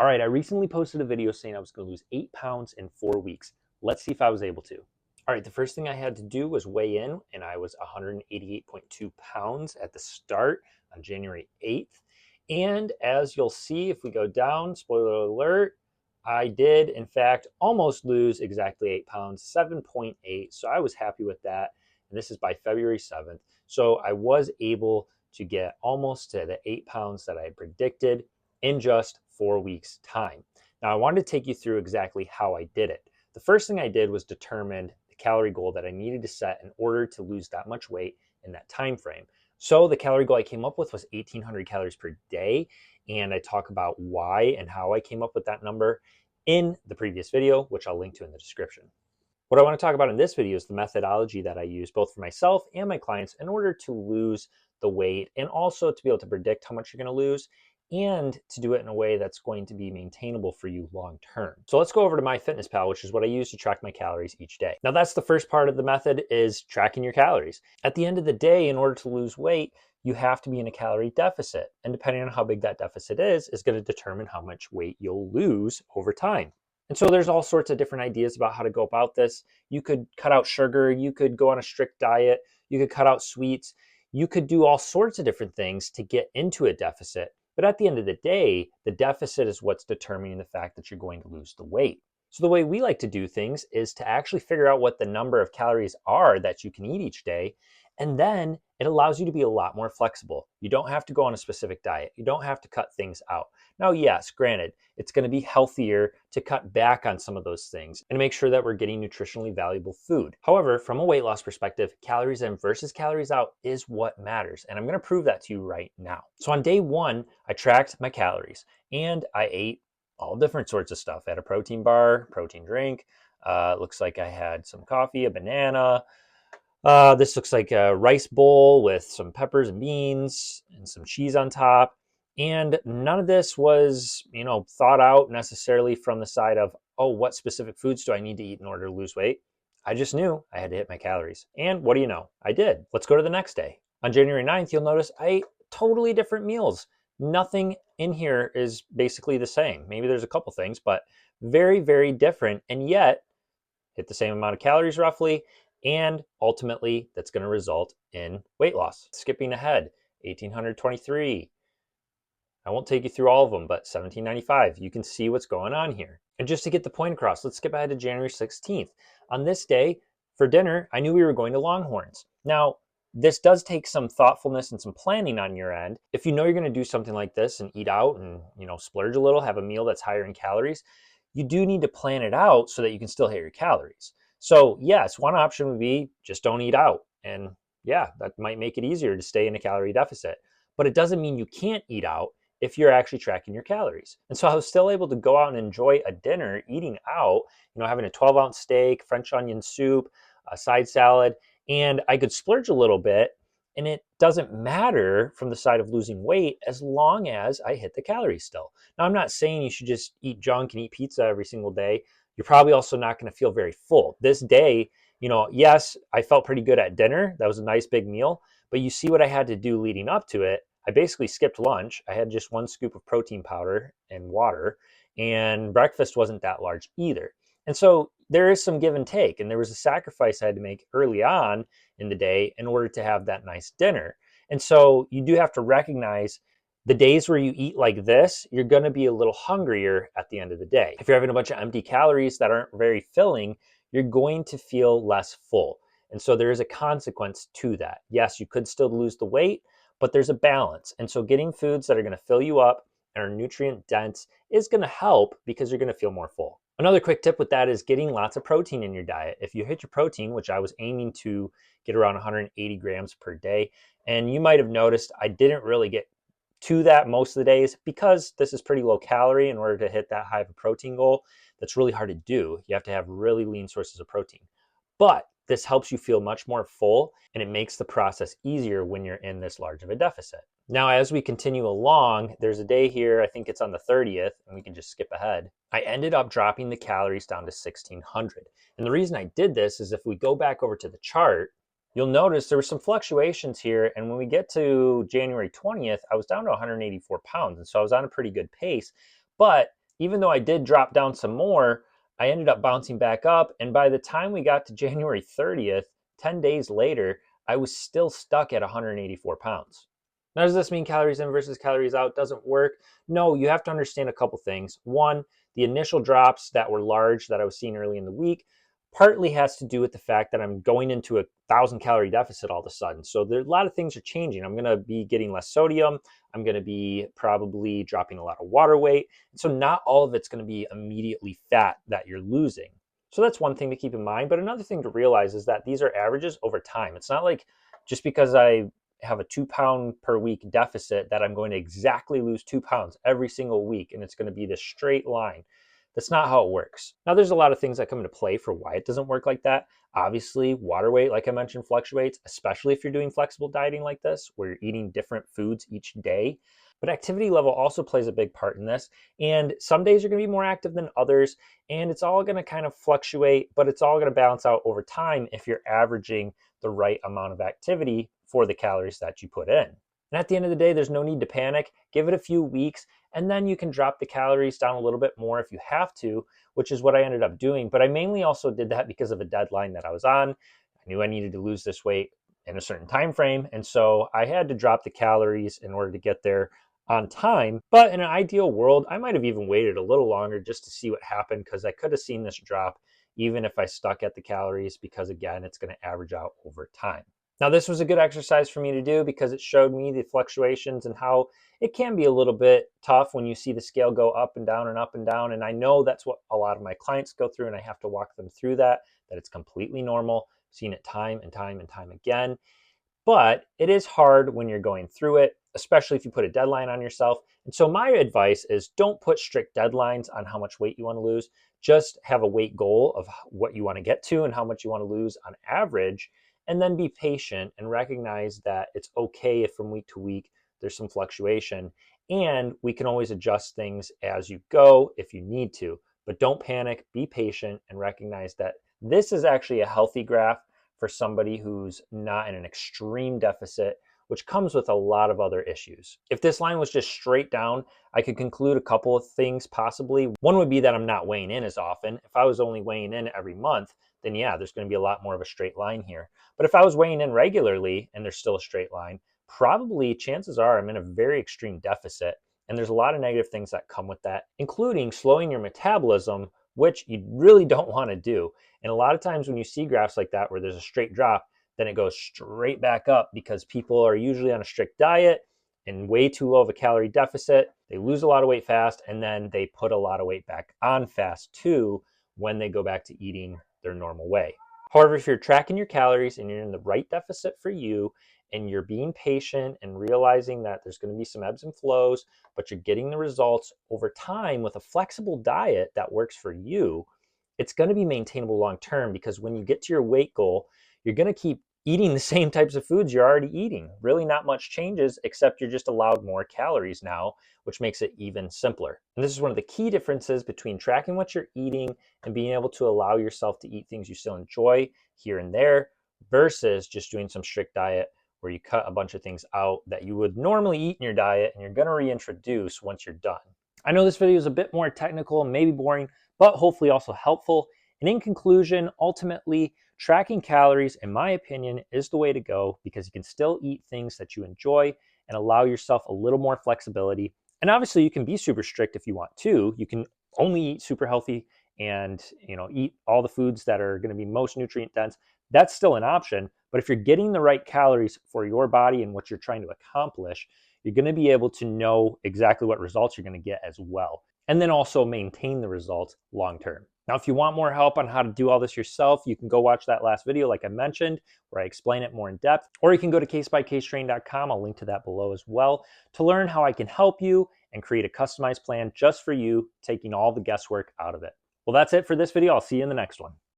All right, I recently posted a video saying I was going to lose 8 pounds in 4 weeks. Let's see if I was able to. All right, the first thing I had to do was weigh in, and I was 188.2 pounds at the start on January 8th. And as you'll see, if we go down, spoiler alert, I did, in fact, almost lose exactly 8 pounds, 7.8. So I was happy with that. And this is by February 7th. So I was able to get almost to the 8 pounds that I had predicted in just 4 weeks' time. Now, I wanted to take you through exactly how I did it. The first thing I did was determine the calorie goal that I needed to set in order to lose that much weight in that time frame. So the calorie goal I came up with was 1,800 calories per day, and I talk about why and how I came up with that number in the previous video, which I'll link to in the description. What I want to talk about in this video is the methodology that I use both for myself and my clients in order to lose the weight and also to be able to predict how much you're going to lose and to do it in a way that's going to be maintainable for you long term. So let's go over to MyFitnessPal, which is what I use to track my calories each day. Now that's the first part of the method, is tracking your calories. At the end of the day, in order to lose weight, you have to be in a calorie deficit. And depending on how big that deficit is going to determine how much weight you'll lose over time. And so there's all sorts of different ideas about how to go about this. You could cut out sugar, you could go on a strict diet, you could cut out sweets, you could do all sorts of different things to get into a deficit. But at the end of the day, the deficit is what's determining the fact that you're going to lose the weight. So the way we like to do things is to actually figure out what the number of calories are that you can eat each day. And then it allows you to be a lot more flexible. You don't have to go on a specific diet. You don't have to cut things out. Now, yes, granted, it's going to be healthier to cut back on some of those things and make sure that we're getting nutritionally valuable food. However, from a weight loss perspective, calories in versus calories out is what matters. And I'm going to prove that to you right now. So on day one, I tracked my calories and I ate all different sorts of stuff. I had a protein bar, protein drink. Looks like I had some coffee, a banana. This looks like a rice bowl with some peppers and beans and some cheese on top. And none of this was, thought out necessarily from the side of, oh, what specific foods do I need to eat in order to lose weight? I just knew I had to hit my calories. And what do you know? I did. Let's go to the next day. On January 9th, you'll notice I ate totally different meals. Nothing in here is basically the same. Maybe there's a couple things, but very, very different. And yet, hit the same amount of calories roughly, and ultimately that's going to result in weight loss. Skipping ahead, 1,823. I won't take you through all of them, but 1,795. You can see what's going on here. And just to get the point across, let's skip ahead to January 16th. On this day, for dinner, I knew we were going to Longhorns. Now, this does take some thoughtfulness and some planning on your end. If you know you're going to do something like this and eat out and, splurge a little, have a meal that's higher in calories, you do need to plan it out so that you can still hit your calories. So yes, one option would be just don't eat out. And yeah, that might make it easier to stay in a calorie deficit. But it doesn't mean you can't eat out if you're actually tracking your calories. And so I was still able to go out and enjoy a dinner eating out, having a 12-ounce steak, French onion soup, a side salad, and I could splurge a little bit. And it doesn't matter from the side of losing weight as long as I hit the calories still. Now, I'm not saying you should just eat junk and eat pizza every single day. You're probably also not going to feel very full. This day, yes, I felt pretty good at dinner. That was a nice big meal. But you see what I had to do leading up to it. I basically skipped lunch. I had just one scoop of protein powder and water, and breakfast wasn't that large either. And so there is some give and take, and there was a sacrifice I had to make early on in the day in order to have that nice dinner. And so you do have to recognize the days where you eat like this, you're going to be a little hungrier at the end of the day. If you're having a bunch of empty calories that aren't very filling, you're going to feel less full. And so there is a consequence to that. Yes, you could still lose the weight, but there's a balance. And so getting foods that are going to fill you up and are nutrient dense is going to help because you're going to feel more full. Another quick tip with that is getting lots of protein in your diet. If you hit your protein, which I was aiming to get around 180 grams per day, and you might have noticed I didn't really get to that most of the days because this is pretty low calorie. In order to hit that high of a protein goal, that's really hard to do. You have to have really lean sources of protein. But this helps you feel much more full, and it makes the process easier when you're in this large of a deficit. Now, as we continue along, there's a day here, I think it's on the 30th, and we can just skip ahead. I ended up dropping the calories down to 1,600. And the reason I did this is if we go back over to the chart, you'll notice there were some fluctuations here. And when we get to January 20th, I was down to 184 pounds. And so I was on a pretty good pace. But even though I did drop down some more, I ended up bouncing back up. And by the time we got to January 30th, 10 days later, I was still stuck at 184 pounds. Now, does this mean calories in versus calories out doesn't work? No, you have to understand a couple things. One, the initial drops that were large that I was seeing early in the week partly has to do with the fact that I'm going into a 1,000 calorie deficit all of a sudden. So there, a lot of things are changing. I'm going to be getting less sodium. I'm going to be probably dropping a lot of water weight. So not all of it's going to be immediately fat that you're losing. So that's one thing to keep in mind. But another thing to realize is that these are averages over time. It's not like just because I have a 2 pound per week deficit that I'm going to exactly lose 2 pounds every single week and it's going to be this straight line. That's not how it works. Now, there's a lot of things that come into play for why it doesn't work like that. Obviously, water weight, like I mentioned, fluctuates, especially if you're doing flexible dieting like this, where you're eating different foods each day. But activity level also plays a big part in this. And some days you're going to be more active than others. And it's all going to kind of fluctuate, but it's all going to balance out over time if you're averaging the right amount of activity for the calories that you put in. And at the end of the day, there's no need to panic. Give it a few weeks, and then you can drop the calories down a little bit more if you have to, which is what I ended up doing. But I mainly also did that because of a deadline that I was on. I knew I needed to lose this weight in a certain time frame, and so I had to drop the calories in order to get there on time. But in an ideal world, I might have even waited a little longer just to see what happened, because I could have seen this drop even if I stuck at the calories, because again, it's going to average out over time. Now, this was a good exercise for me to do because it showed me the fluctuations and how it can be a little bit tough when you see the scale go up and down and up and down. And I know that's what a lot of my clients go through, and I have to walk them through that it's completely normal, seen it time and time and time again. But it is hard when you're going through it, especially if you put a deadline on yourself. And so my advice is don't put strict deadlines on how much weight you want to lose. Just have a weight goal of what you want to get to and how much you want to lose on average, and then be patient and recognize that it's okay if from week to week there's some fluctuation, and we can always adjust things as you go if you need to. But don't panic, be patient, and recognize that this is actually a healthy graph for somebody who's not in an extreme deficit, which comes with a lot of other issues. If this line was just straight down, I could conclude a couple of things possibly. One would be that I'm not weighing in as often. If I was only weighing in every month, then yeah, there's going to be a lot more of a straight line here. But if I was weighing in regularly and there's still a straight line, probably chances are I'm in a very extreme deficit. And there's a lot of negative things that come with that, including slowing your metabolism, which you really don't want to do. And a lot of times when you see graphs like that where there's a straight drop, then it goes straight back up because people are usually on a strict diet and way too low of a calorie deficit. They lose a lot of weight fast, and then they put a lot of weight back on fast too when they go back to eating their normal way. However, if you're tracking your calories and you're in the right deficit for you, and you're being patient and realizing that there's going to be some ebbs and flows, but you're getting the results over time with a flexible diet that works for you, it's going to be maintainable long term, because when you get to your weight goal, you're going to keep eating the same types of foods you're already eating. Really not much changes, except you're just allowed more calories now, which makes it even simpler. And this is one of the key differences between tracking what you're eating and being able to allow yourself to eat things you still enjoy here and there, versus just doing some strict diet where you cut a bunch of things out that you would normally eat in your diet and you're going to reintroduce once you're done. I know this video is a bit more technical and maybe boring, but hopefully also helpful. And in conclusion, ultimately, tracking calories, in my opinion, is the way to go, because you can still eat things that you enjoy and allow yourself a little more flexibility. And obviously you can be super strict if you want to. You can only eat super healthy and eat all the foods that are going to be most nutrient dense. That's still an option. But if you're getting the right calories for your body and what you're trying to accomplish, you're going to be able to know exactly what results you're going to get as well, and then also maintain the results long term. Now, if you want more help on how to do all this yourself, you can go watch that last video, like I mentioned, where I explain it more in depth, or you can go to casebycasetraining.com. I'll link to that below as well, to learn how I can help you and create a customized plan just for you, taking all the guesswork out of it. Well, that's it for this video. I'll see you in the next one.